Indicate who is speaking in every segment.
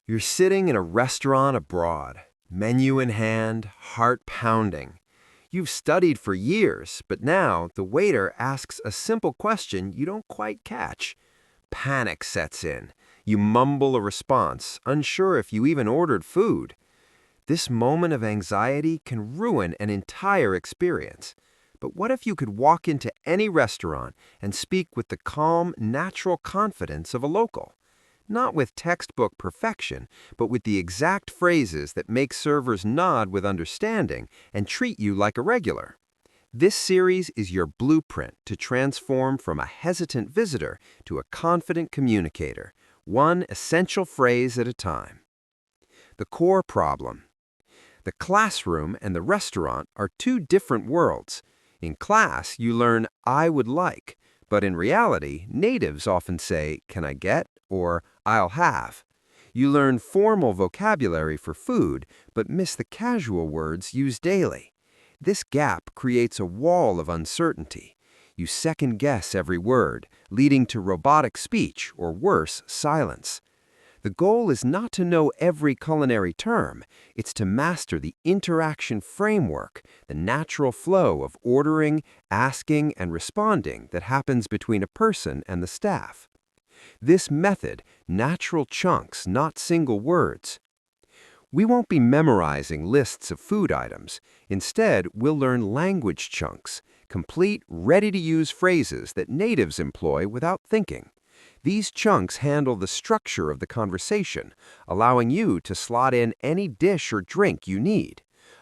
Speaker 1: You're sitting in a restaurant abroad, menu in hand, heart pounding. You've studied for years, but now the waiter asks a simple question you don't quite catch. Panic sets in. You mumble a response, unsure if you even ordered food. This moment of anxiety can ruin an entire experience. But what if you could walk into any restaurant and speak with the calm, natural confidence of a local? Not with textbook perfection, but with the exact phrases that make servers nod with understanding and treat you like a regular. This series is your blueprint to transform from a hesitant visitor to a confident communicator, one essential phrase at a time. The core problem. The classroom and the restaurant are two different worlds. In class, you learn "I would like," but in reality, natives often say, "Can I get?" or "I'll have." You learn formal vocabulary for food, but miss the casual words used daily. This gap creates a wall of uncertainty. You second-guess every word, leading to robotic speech or worse, silence. The goal is not to know every culinary term, it's to master the interaction framework, the natural flow of ordering, asking, and responding that happens between a person and the staff. This method, natural chunks, not single words. We won't be memorizing lists of food items. Instead, we'll learn language chunks, complete, ready-to-use phrases that natives employ without thinking. These chunks handle the structure of the conversation, allowing you to slot in any dish or drink you need.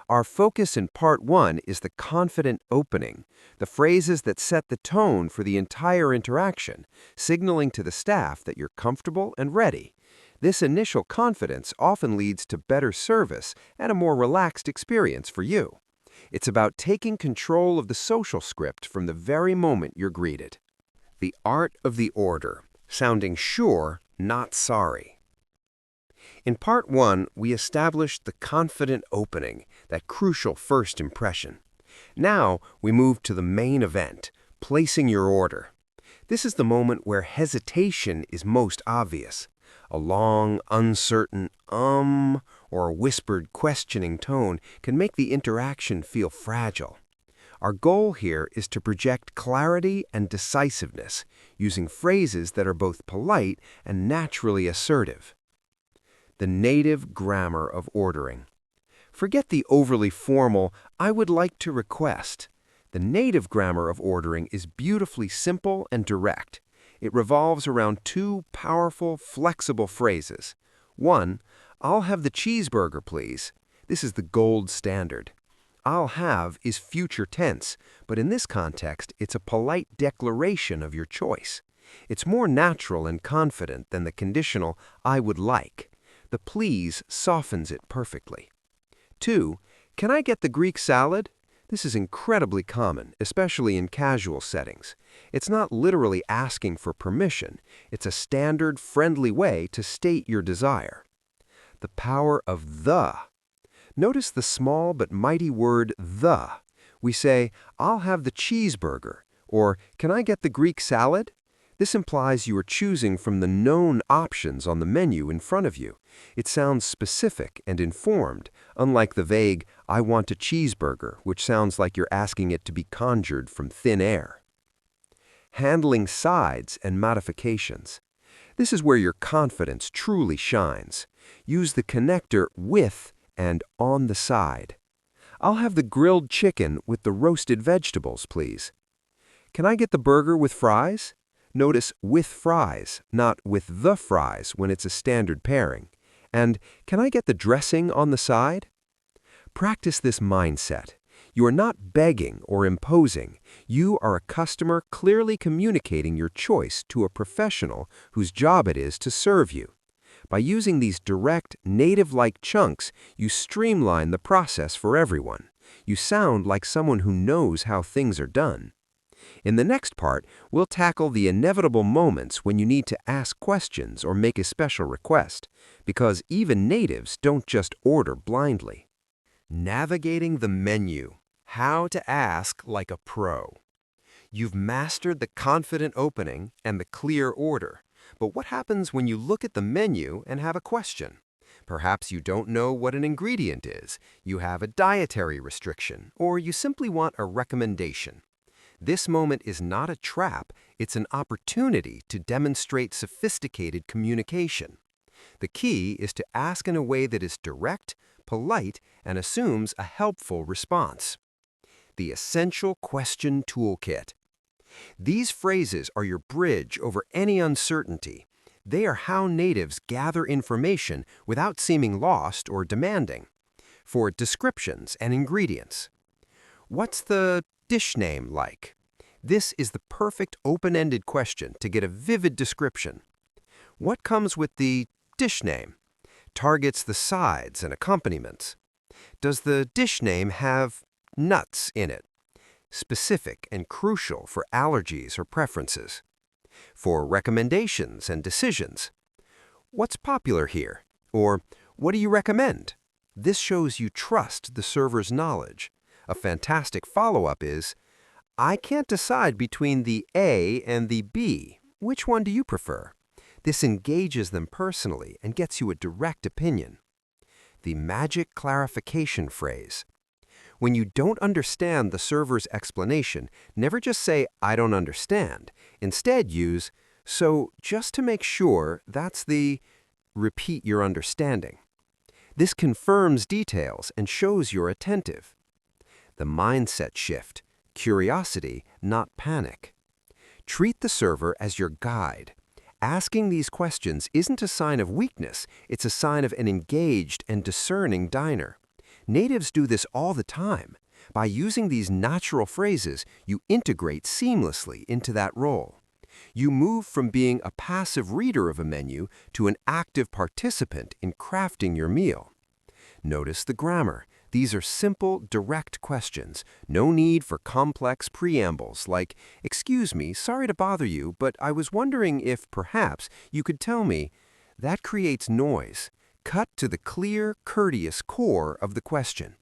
Speaker 1: Our focus in Part 1 is the confident opening, the phrases that set the tone for the entire interaction, signaling to the staff that you're comfortable and ready. This initial confidence often leads to better service and a more relaxed experience for you. It's about taking control of the social script from the very moment you're greeted. The art of the order. Sounding sure, not sorry. In Part 1, we established the confident opening, that crucial first impression. Now, we move to the main event, placing your order. This is the moment where hesitation is most obvious. A long, uncertain or whispered questioning tone can make the interaction feel fragile. Our goal here is to project clarity and decisiveness, using phrases that are both polite and naturally assertive. The native grammar of ordering. Forget the overly formal, "I would like to request." The native grammar of ordering is beautifully simple and direct. It revolves around two powerful, flexible phrases. One, "I'll have the cheeseburger, please." This is the gold standard. "I'll have" is future tense, but in this context, it's a polite declaration of your choice. It's more natural and confident than the conditional "I would like." The please softens it perfectly. 2. "Can I get the Greek salad?" This is incredibly common, especially in casual settings. It's not literally asking for permission. It's a standard, friendly way to state your desire. The power of the. Notice the small but mighty word "the." We say, "I'll have the cheeseburger," or "Can I get the Greek salad?" This implies you are choosing from the known options on the menu in front of you. It sounds specific and informed, unlike the vague, "I want a cheeseburger," which sounds like you're asking it to be conjured from thin air. Handling sides and modifications. This is where your confidence truly shines. Use the connector "with" and "on the side." "I'll have the grilled chicken with the roasted vegetables, please." "Can I get the burger with fries?" Notice "with fries," not "with the fries" when it's a standard pairing. And "Can I get the dressing on the side?" Practice this mindset. You are not begging or imposing. You are a customer clearly communicating your choice to a professional whose job it is to serve you. By using these direct, native-like chunks, you streamline the process for everyone. You sound like someone who knows how things are done. In the next part, we'll tackle the inevitable moments when you need to ask questions or make a special request, because even natives don't just order blindly. Navigating the menu. How to ask like a pro. You've mastered the confident opening and the clear order. But what happens when you look at the menu and have a question? Perhaps you don't know what an ingredient is, you have a dietary restriction, or you simply want a recommendation. This moment is not a trap, it's an opportunity to demonstrate sophisticated communication. The key is to ask in a way that is direct, polite, and assumes a helpful response. The Essential Question Toolkit. These phrases are your bridge over any uncertainty. They are how natives gather information without seeming lost or demanding. For descriptions and ingredients. What's the dish name like? This is the perfect open-ended question to get a vivid description. What comes with the dish name? Targets the sides and accompaniments. Does the dish name have nuts in it? Specific and crucial for allergies or preferences. For recommendations and decisions. What's popular here? Or what do you recommend? This shows you trust the server's knowledge. A fantastic follow-up is, I can't decide between the A and the B. Which one do you prefer? This engages them personally and gets you a direct opinion. The magic clarification phrase. When you don't understand the server's explanation, never just say, I don't understand. Instead, use, so just to make sure, that's the repeat your understanding. This confirms details and shows you're attentive. The mindset shift, curiosity, not panic. Treat the server as your guide. Asking these questions isn't a sign of weakness, it's a sign of an engaged and discerning diner. Natives do this all the time. By using these natural phrases, you integrate seamlessly into that role. You move from being a passive reader of a menu to an active participant in crafting your meal. Notice the grammar. These are simple, direct questions. No need for complex preambles like, excuse me, sorry to bother you, but I was wondering if perhaps you could tell me. That creates noise. Cut to the clear, courteous core of the question.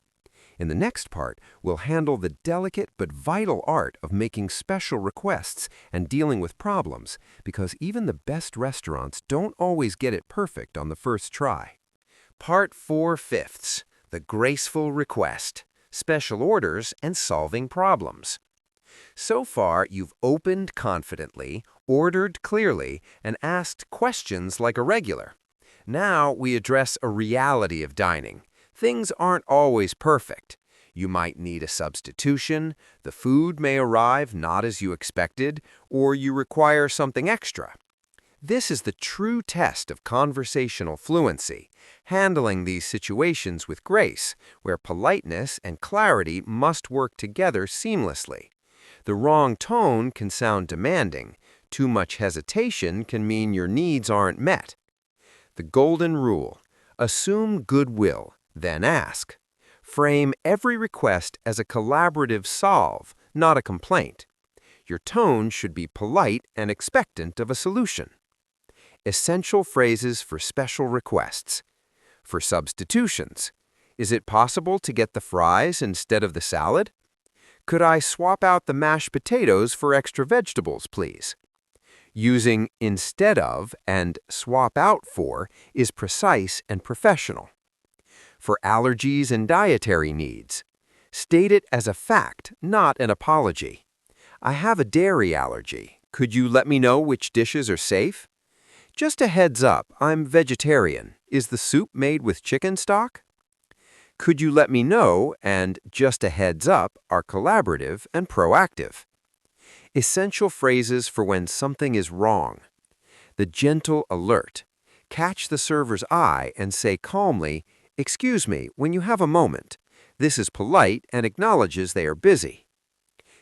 Speaker 1: In the next part, we'll handle the delicate but vital art of making special requests and dealing with problems, because even the best restaurants don't always get it perfect on the first try. Part 4/5, the graceful request, special orders, and solving problems. So far, you've opened confidently, ordered clearly, and asked questions like a regular. Now we address a reality of dining. Things aren't always perfect. You might need a substitution, the food may arrive not as you expected, or you require something extra. This is the true test of conversational fluency, handling these situations with grace, where politeness and clarity must work together seamlessly. The wrong tone can sound demanding. Too much hesitation can mean your needs aren't met. The golden rule: assume goodwill, then ask. Frame every request as a collaborative solve, not a complaint. Your tone should be polite and expectant of a solution. Essential phrases for special requests. For substitutions, is it possible to get the fries instead of the salad? Could I swap out the mashed potatoes for extra vegetables, please? Using instead of and swap out for is precise and professional. For allergies and dietary needs, state it as a fact, not an apology. I have a dairy allergy. Could you let me know which dishes are safe? Just a heads up, I'm vegetarian. Is the soup made with chicken stock? Could you let me know and just a heads up are collaborative and proactive. Essential phrases for when something is wrong. The gentle alert. Catch the server's eye and say calmly, excuse me, when you have a moment. This is polite and acknowledges they are busy.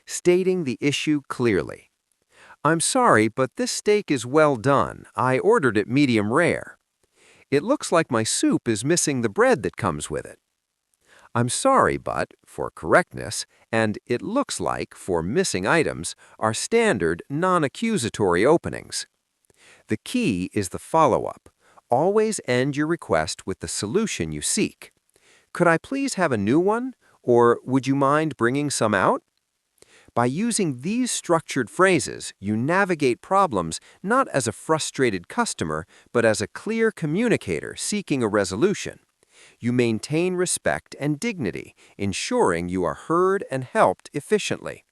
Speaker 1: Stating the issue clearly. I'm sorry, but this steak is well done. I ordered it medium rare. It looks like my soup is missing the bread that comes with it. I'm sorry, but, for correctness, and it looks like, for missing items, are standard, non-accusatory openings. The key is the follow-up. Always end your request with the solution you seek. Could I please have a new one? Or would you mind bringing some out? By using these structured phrases, you navigate problems not as a frustrated customer, but as a clear communicator seeking a resolution. You maintain respect and dignity, ensuring you are heard and helped efficiently.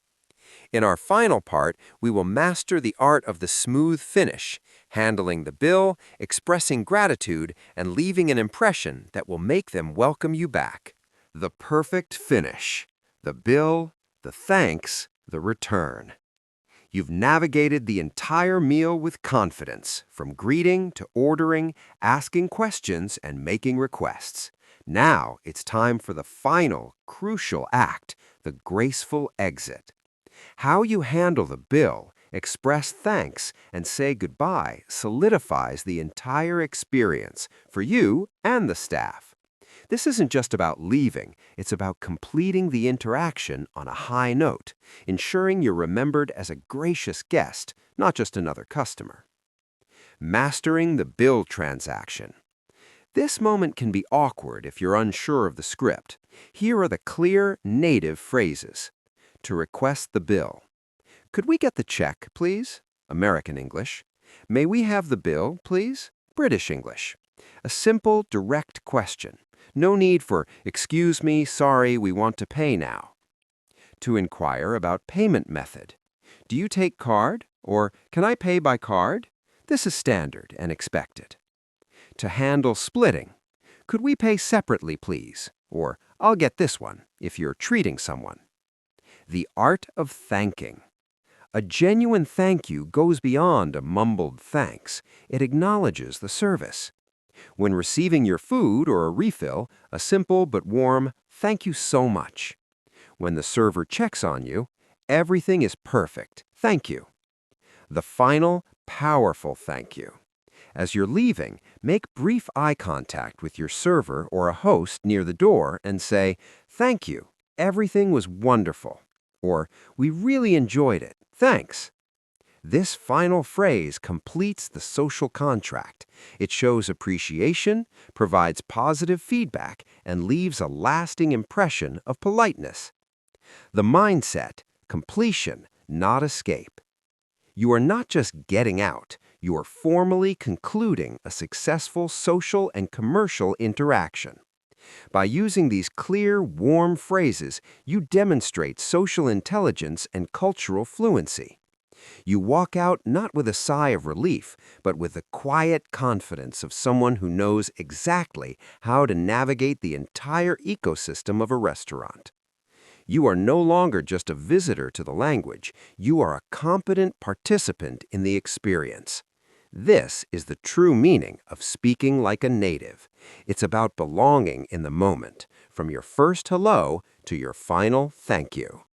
Speaker 1: In our final part, we will master the art of the smooth finish, handling the bill, expressing gratitude, and leaving an impression that will make them welcome you back. The perfect finish. The bill, the thanks, the return. You've navigated the entire meal with confidence, from greeting to ordering, asking questions, and making requests. Now it's time for the final, crucial act, the graceful exit. How you handle the bill, express thanks, and say goodbye solidifies the entire experience for you and the staff. This isn't just about leaving, it's about completing the interaction on a high note, ensuring you're remembered as a gracious guest, not just another customer. Mastering the bill transaction. This moment can be awkward if you're unsure of the script. Here are the clear, native phrases. To request the bill. Could we get the check, please? American English. May we have the bill, please? British English. A simple, direct question. No need for, excuse me, sorry, we want to pay now. To inquire about payment method. Do you take card? Or can I pay by card? This is standard and expected. To handle splitting. Could we pay separately, please? Or I'll get this one if you're treating someone. The art of thanking. A genuine thank you goes beyond a mumbled thanks. It acknowledges the service. When receiving your food or a refill, a simple but warm, thank you so much. When the server checks on you, everything is perfect, thank you. The final, powerful thank you. As you're leaving, make brief eye contact with your server or a host near the door and say, thank you, everything was wonderful. Or, we really enjoyed it, thanks. This final phrase completes the social contract. It shows appreciation, provides positive feedback, and leaves a lasting impression of politeness. The mindset, completion, not escape. You are not just getting out, you are formally concluding a successful social and commercial interaction. By using these clear, warm phrases, you demonstrate social intelligence and cultural fluency. You walk out not with a sigh of relief, but with the quiet confidence of someone who knows exactly how to navigate the entire ecosystem of a restaurant. You are no longer just a visitor to the language, you are a competent participant in the experience. This is the true meaning of speaking like a native. It's about belonging in the moment, from your first hello to your final thank you.